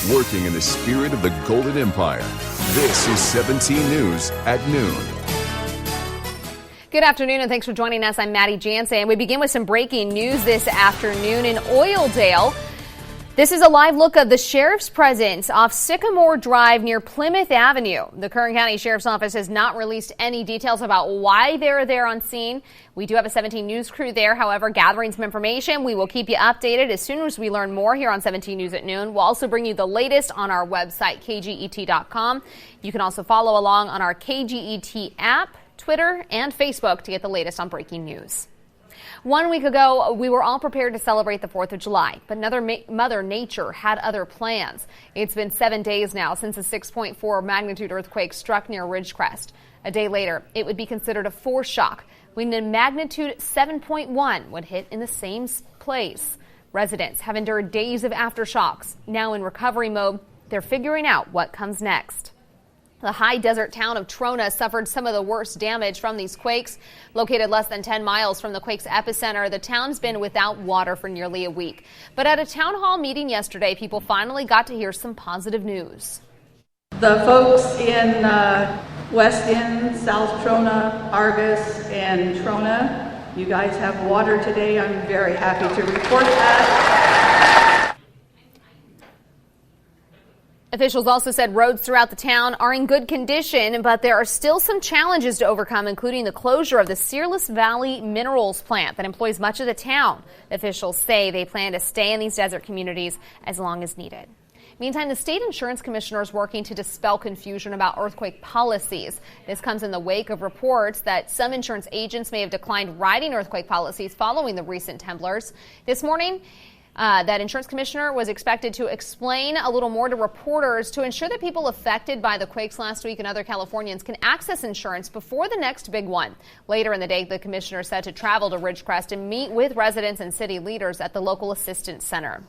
working in the spirit of the Golden Empire. This is 17 News at noon. Good afternoon, and thanks for joining us. I'm Maddie Jansen. We begin with some breaking news this afternoon in Oildale. This is a live look of the sheriff's presence off Sycamore Drive near Plymouth Avenue. The Kern County Sheriff's Office has not released any details about why they're there on scene. We do have a 17 News crew there, however, gathering some information. We will keep you updated as soon as we learn more here on 17 News at noon. We'll also bring you the latest on our website, KGET.com. You can also follow along on our KGET app, Twitter, and Facebook to get the latest on breaking news. 1 week ago, we were all prepared to celebrate the 4th of July, but Mother Nature had other plans. It's been 7 days now since a 6.4 magnitude earthquake struck near Ridgecrest. A day later, it would be considered a foreshock when a magnitude 7.1 would hit in the same place. Residents have endured days of aftershocks. Now in recovery mode, they're figuring out what comes next. The high desert town of Trona suffered some of the worst damage from these quakes. Located less than 10 miles from the quake's epicenter, the town's been without water for nearly a week. But at a town hall meeting yesterday, people finally got to hear some positive news. The folks in West End, South Trona, Argus, and Trona, you guys have water today. I'm very happy to report that. Officials also said roads throughout the town are in good condition, but there are still some challenges to overcome, including the closure of the Searless Valley Minerals plant that employs much of the town. Officials say they plan to stay in these desert communities as long as needed. Meantime, the state insurance commissioner is working to dispel confusion about earthquake policies. This comes in the wake of reports that some insurance agents may have declined writing earthquake policies following the recent temblors. This morning, that insurance commissioner was expected to explain a little more to reporters to ensure that people affected by the quakes last week and other Californians can access insurance before the next big one. Later in the day, the commissioner said to travel to Ridgecrest and meet with residents and city leaders at the local assistance center.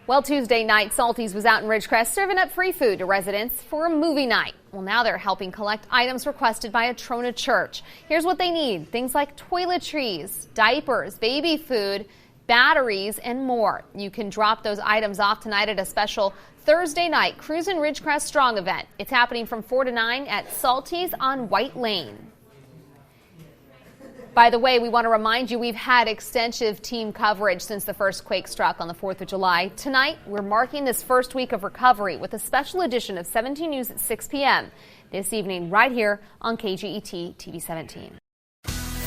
Well, Tuesday night, Salty's was out in Ridgecrest serving up free food to residents for a movie night. Well, now they're helping collect items requested by a Trona church. Here's what they need. Things like toiletries, diapers, baby food, batteries, and more. You can drop those items off tonight at a special Thursday night Cruisin' Ridgecrest Strong event. It's happening from 4 to 9 at Salty's on White Lane. By the way, we want to remind you we've had extensive team coverage since the first quake struck on the 4th of July. Tonight, we're marking this first week of recovery with a special edition of 17 News at 6 p.m. this evening right here on KGET TV 17.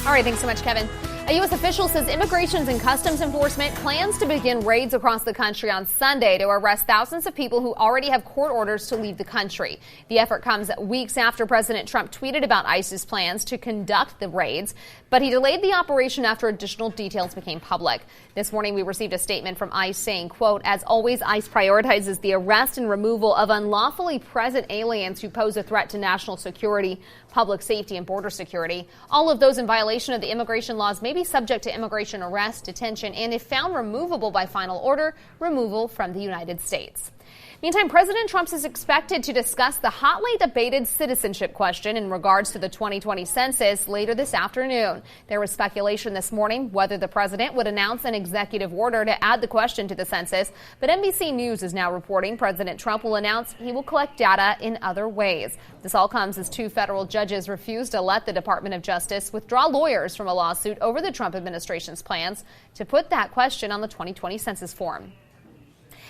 All right, thanks so much, Kevin. A U.S. official says Immigration and Customs Enforcement plans to begin raids across the country on Sunday to arrest thousands of people who already have court orders to leave the country. The effort comes weeks after President Trump tweeted about ICE's plans to conduct the raids, but he delayed the operation after additional details became public. This morning, we received a statement from ICE saying, quote, as always, ICE prioritizes the arrest and removal of unlawfully present aliens who pose a threat to national security, public safety, and border security. All of those in violation of the immigration laws may be subject to immigration arrest, detention, and if found removable by final order, removal from the United States. Meantime, President Trump is expected to discuss the hotly debated citizenship question in regards to the 2020 census later this afternoon. There was speculation this morning whether the president would announce an executive order to add the question to the census, but NBC News is now reporting President Trump will announce he will collect data in other ways. This all comes as 2 federal judges refused to let the Department of Justice withdraw lawyers from a lawsuit over the Trump administration's plans to put that question on the 2020 census form.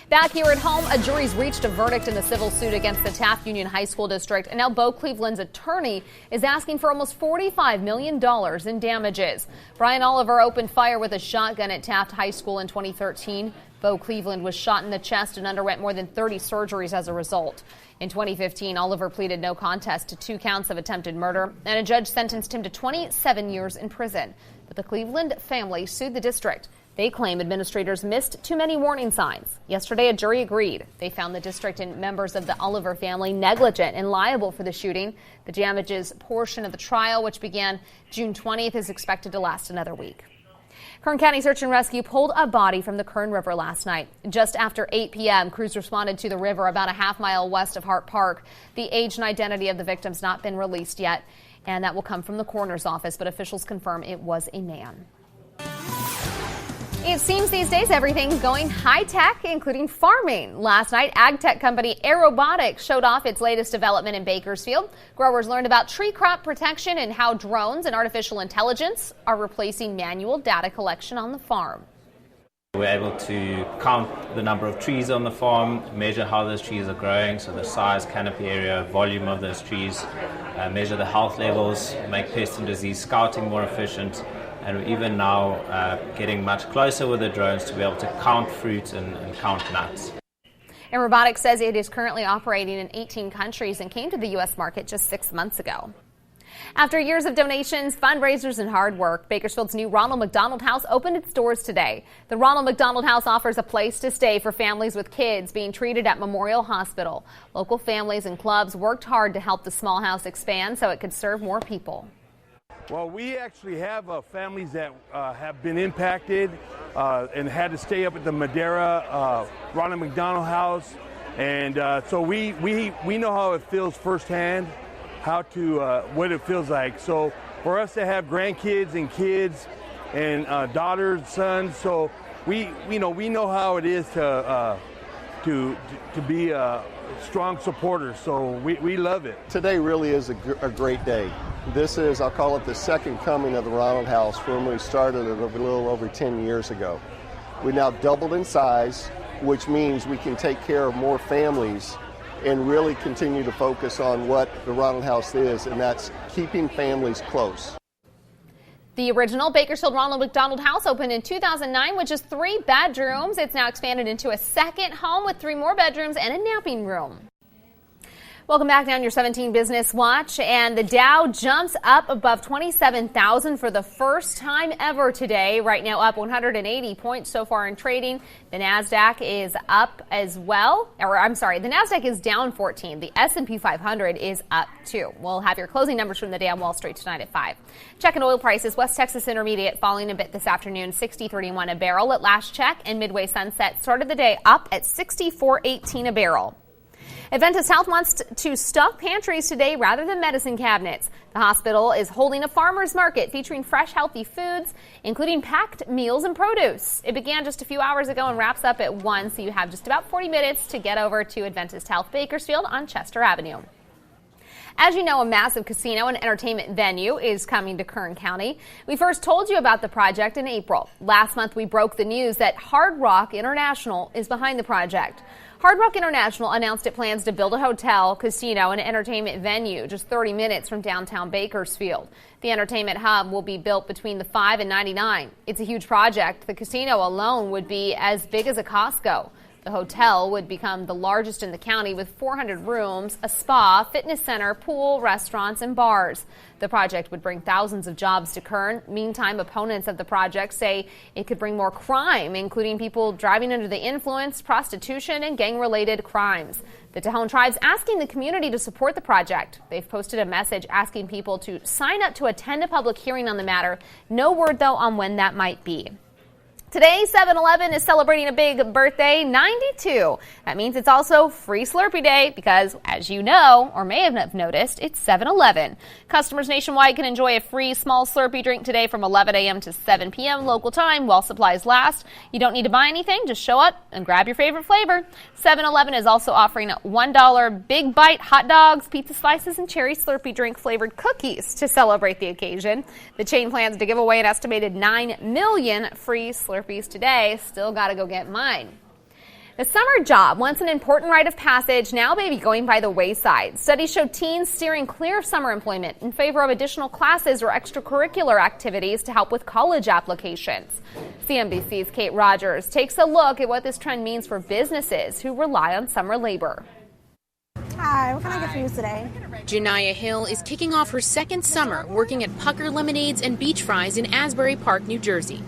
Back here at home, a jury's reached a verdict in the civil suit against the Taft Union High School District, and now Bo Cleveland's attorney is asking for almost $45 million in damages. Brian Oliver opened fire with a shotgun at Taft High School in 2013. Bo Cleveland was shot in the chest and underwent more than 30 surgeries as a result. In 2015, Oliver pleaded no contest to 2 counts of attempted murder, and a judge sentenced him to 27 years in prison. But the Cleveland family sued the district. They claim administrators missed too many warning signs. Yesterday, a jury agreed. They found the district and members of the Oliver family negligent and liable for the shooting. The damages portion of the trial, which began June 20th, is expected to last another week. Kern County Search and Rescue pulled a body from the Kern River last night. Just after 8 p.m., crews responded to the river about a half-mile west of Hart Park. The age and identity of the victims not been released yet, and that will come from the coroner's office, but officials confirm it was a man. It seems these days everything's going high-tech, including farming. Last night, ag tech company Aerobotics showed off its latest development in Bakersfield. Growers learned about tree crop protection and how drones and artificial intelligence are replacing manual data collection on the farm. We're able to count the number of trees on the farm, measure how those trees are growing, so the size, canopy area, volume of those trees, measure the health levels, make pest and disease scouting more efficient, and we're even now getting much closer with the drones to be able to count fruit and count nuts. Aerobotics says it is currently operating in 18 countries and came to the U.S. market just 6 months ago. After years of donations, fundraisers, and hard work, Bakersfield's new Ronald McDonald House opened its doors today. The Ronald McDonald House offers a place to stay for families with kids being treated at Memorial Hospital. Local families and clubs worked hard to help the small house expand so it could serve more people. Well, we actually have families that have been impacted and had to stay up at the Madera Ronald McDonald House, and so we know how it feels firsthand, what it feels like. So for us to have grandkids and kids and daughters, sons, so we know how it is to be strong supporters. So we love it. Today really is a great day. This is, I'll call it the second coming of the Ronald House from when we started it a little over 10 years ago. We now doubled in size, which means we can take care of more families and really continue to focus on what the Ronald House is, and that's keeping families close. The original Bakersfield Ronald McDonald House opened in 2009 with just 3 bedrooms. It's now expanded into a second home with 3 more bedrooms and a napping room. Welcome back down your 17 Business Watch, and the Dow jumps up above 27,000 for the first time ever today. Right now up 180 points so far in trading. The Nasdaq is up as well, the Nasdaq is down 14. The S&P 500 is up 2. We'll have your closing numbers from the day on Wall Street tonight at 5. Checking oil prices, West Texas Intermediate falling a bit this afternoon, $60.31 a barrel at last check, and Midway Sunset started the day up at $64.18 a barrel. Adventist Health wants to stock pantries today rather than medicine cabinets. The hospital is holding a farmer's market featuring fresh, healthy foods, including packed meals and produce. It began just a few hours ago and wraps up at 1, so you have just about 40 minutes to get over to Adventist Health Bakersfield on Chester Avenue. As you know, a massive casino and entertainment venue is coming to Kern County. We first told you about the project in April. Last month, we broke the news that Hard Rock International is behind the project. Hard Rock International announced it plans to build a hotel, casino, and entertainment venue just 30 minutes from downtown Bakersfield. The entertainment hub will be built between the 5 and 99. It's a huge project. The casino alone would be as big as a Costco. The hotel would become the largest in the county with 400 rooms, a spa, fitness center, pool, restaurants, and bars. The project would bring thousands of jobs to Kern. Meantime, opponents of the project say it could bring more crime, including people driving under the influence, prostitution, and gang-related crimes. The Tejon tribe's asking the community to support the project. They've posted a message asking people to sign up to attend a public hearing on the matter. No word, though, on when that might be. Today, 7-Eleven is celebrating a big birthday, 92. That means it's also Free Slurpee Day because, as you know, or may have noticed, it's 7-Eleven. Customers nationwide can enjoy a free small Slurpee drink today from 11 a.m. to 7 p.m. local time while supplies last. You don't need to buy anything. Just show up and grab your favorite flavor. 7-Eleven is also offering $1 Big Bite hot dogs, pizza slices, and cherry Slurpee drink flavored cookies to celebrate the occasion. The chain plans to give away an estimated 9 million free Slurpees today. Still got to go get mine. The summer job, once an important rite of passage, now may be going by the wayside. Studies show teens steering clear of summer employment in favor of additional classes or extracurricular activities to help with college applications. CNBC's Kate Rogers takes a look at what this trend means for businesses who rely on summer labor. Hi, what can I get for you today? Janiyah Hill is kicking off her second summer working at Pucker Lemonades and Beach Fries in Asbury Park, New Jersey.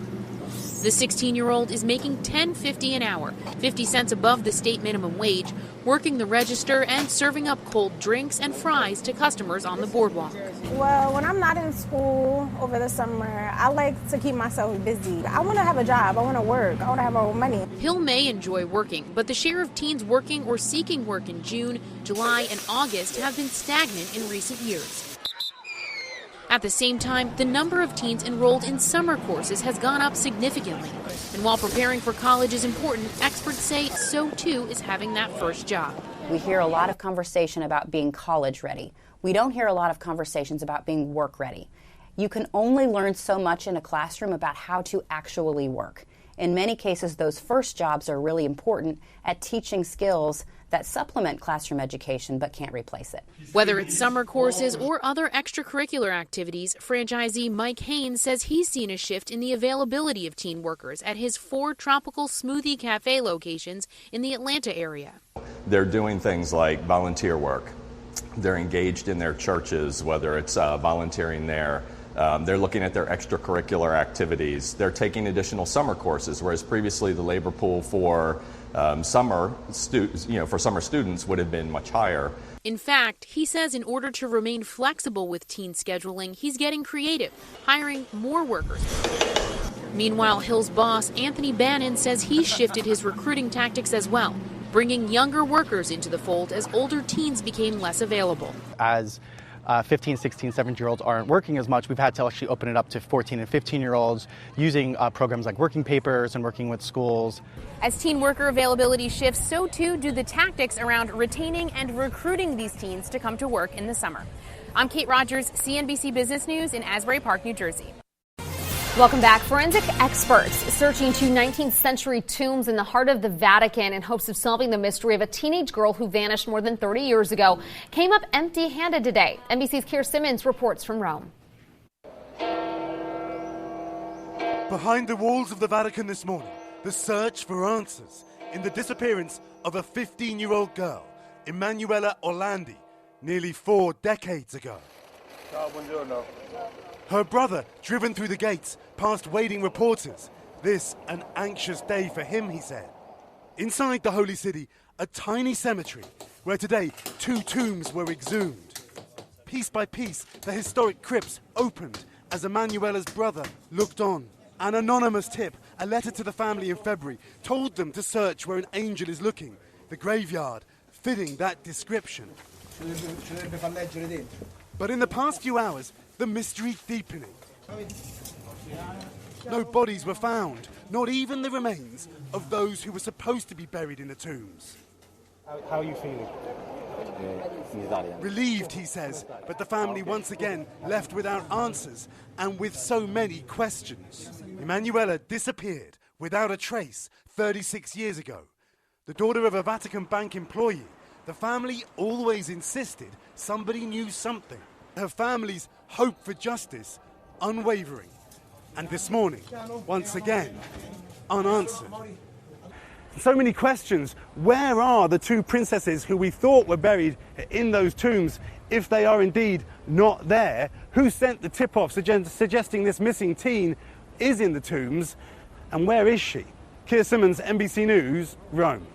The 16-year-old is making $10.50 an hour, 50 cents above the state minimum wage, working the register and serving up cold drinks and fries to customers on the boardwalk. Well, when I'm not in school over the summer, I like to keep myself busy. I want to have a job. I want to work. I want to have my own money. Hill may enjoy working, but the share of teens working or seeking work in June, July, and August have been stagnant in recent years. At the same time, the number of teens enrolled in summer courses has gone up significantly. And while preparing for college is important, experts say so too is having that first job. We hear a lot of conversation about being college ready. We don't hear a lot of conversations about being work ready. You can only learn so much in a classroom about how to actually work. In many cases, those first jobs are really important at teaching skills that supplement classroom education but can't replace it. Whether it's summer courses or other extracurricular activities, franchisee Mike Haynes says he's seen a shift in the availability of teen workers at his 4 tropical smoothie cafe locations in the Atlanta area. They're doing things like volunteer work. They're engaged in their churches, whether it's volunteering there. They're looking at their extracurricular activities. They're taking additional summer courses, whereas previously the labor pool for summer students would have been much higher. In fact, he says in order to remain flexible with teen scheduling, he's getting creative, hiring more workers. Meanwhile, Hill's boss, Anthony Bannon, says he's shifted his recruiting tactics as well, bringing younger workers into the fold as older teens became less available. As 15, 16, 17-year-olds aren't working as much, we've had to actually open it up to 14 and 15-year-olds using programs like working papers and working with schools. As teen worker availability shifts, so too do the tactics around retaining and recruiting these teens to come to work in the summer. I'm Kate Rogers, CNBC Business News in Asbury Park, New Jersey. Welcome back. Forensic experts searching 2 19th century tombs in the heart of the Vatican in hopes of solving the mystery of a teenage girl who vanished more than 30 years ago came up empty-handed today. NBC's Keir Simmons reports from Rome. Behind the walls of the Vatican this morning, the search for answers in the disappearance of a 15-year-old girl, Emanuela Orlandi, nearly 4 decades ago. Ciao, buongiorno. Her brother driven through the gates past waiting reporters. This an anxious day for him, he said. Inside the Holy City, a tiny cemetery where today 2 tombs were exhumed. Piece by piece, the historic crypts opened as Emanuela's brother looked on. An anonymous tip, a letter to the family in February, told them to search where an angel is looking. The graveyard fitting that description. But in the past few hours, the mystery deepening. No bodies were found, not even the remains of those who were supposed to be buried in the tombs. How are you feeling? Relieved, he says, but the family once again left without answers and with so many questions. Emanuela disappeared without a trace 36 years ago. The daughter of a Vatican bank employee, the family always insisted somebody knew something. Her family's hope for justice unwavering. And this morning, once again, unanswered. So many questions. Where are the 2 princesses who we thought were buried in those tombs, if they are indeed not there? Who sent the tip-off suggesting this missing teen is in the tombs? And where is she? Keir Simmons, NBC News, Rome.